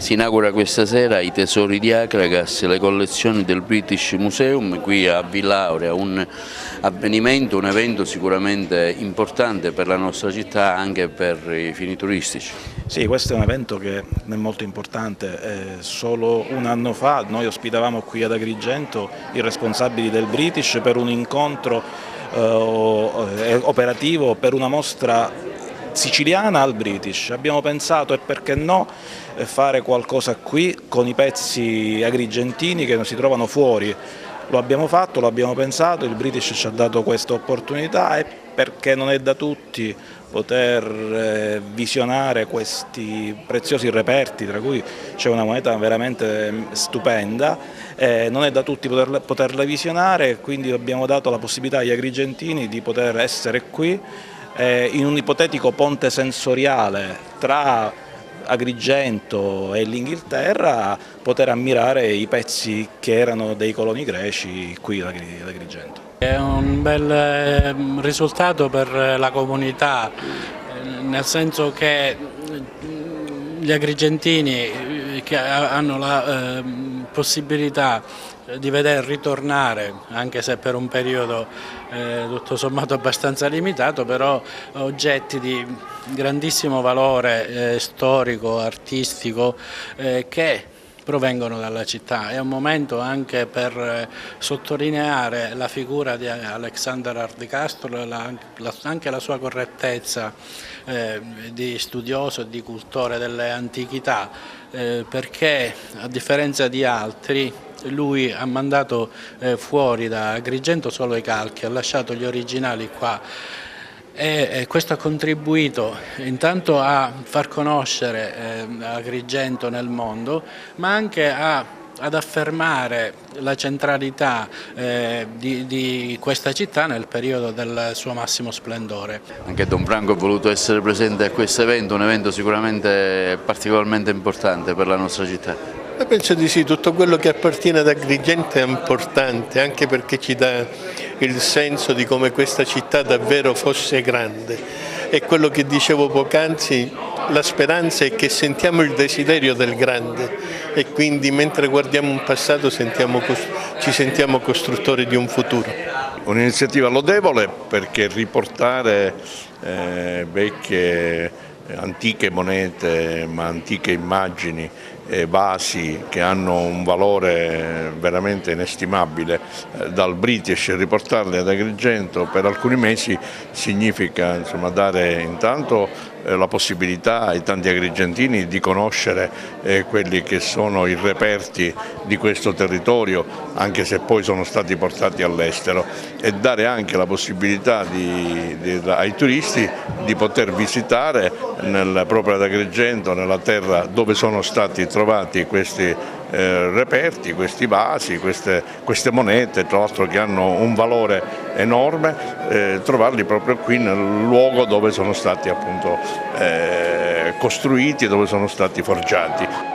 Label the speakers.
Speaker 1: Si inaugura questa sera i tesori di Akragas, le collezioni del British Museum qui a Villa Aurea, un evento sicuramente importante per la nostra città, anche per i fini turistici.
Speaker 2: Sì, questo è un evento che è molto importante. Solo un anno fa noi ospitavamo qui ad Agrigento i responsabili del British per un incontro operativo per una mostra siciliana al British. Abbiamo pensato, e perché no, fare qualcosa qui con i pezzi agrigentini che non si trovano fuori. Lo abbiamo fatto, lo abbiamo pensato, il British ci ha dato questa opportunità e perché non è da tutti poter visionare questi preziosi reperti, tra cui c'è una moneta veramente stupenda, non è da tutti poterla visionare, quindi abbiamo dato la possibilità agli agrigentini di poter essere qui in un ipotetico ponte sensoriale tra Agrigento e l'Inghilterra, poter ammirare i pezzi che erano dei coloni greci qui ad Agrigento.
Speaker 3: È un bel risultato per la comunità, nel senso che gli agrigentini che hanno la possibilità di veder ritornare, anche se per un periodo tutto sommato abbastanza limitato, però oggetti di grandissimo valore storico, artistico, che provengono dalla città. È un momento anche per sottolineare la figura di Alexander Ardicastro, anche la sua correttezza di studioso e di cultore delle antichità, perché a differenza di altri lui ha mandato fuori da Agrigento solo i calchi, ha lasciato gli originali qua. E questo ha contribuito intanto a far conoscere Agrigento nel mondo, ma anche ad affermare la centralità di questa città nel periodo del suo massimo splendore.
Speaker 1: Anche Don Franco ha voluto essere presente a questo evento, un evento sicuramente particolarmente importante per la nostra città.
Speaker 4: Io penso di sì, tutto quello che appartiene ad Agrigento è importante, anche perché ci dà il senso di come questa città davvero fosse grande. E quello che dicevo poc'anzi, la speranza è che sentiamo il desiderio del grande e quindi mentre guardiamo un passato ci sentiamo costruttori di un futuro.
Speaker 5: Un'iniziativa lodevole perché riportare vecchie, antiche monete, ma antiche immagini e vasi che hanno un valore veramente inestimabile dal British, riportarli ad Agrigento per alcuni mesi significa dare intanto la possibilità ai tanti agrigentini di conoscere quelli che sono i reperti di questo territorio, anche se poi sono stati portati all'estero, e dare anche la possibilità ai turisti di poter visitare proprio ad Agrigento, nella terra dove sono stati trovati questi reperti, questi vasi, queste monete, tra l'altro che hanno un valore enorme, trovarli proprio qui nel luogo dove sono stati appunto costruiti, dove sono stati forgiati.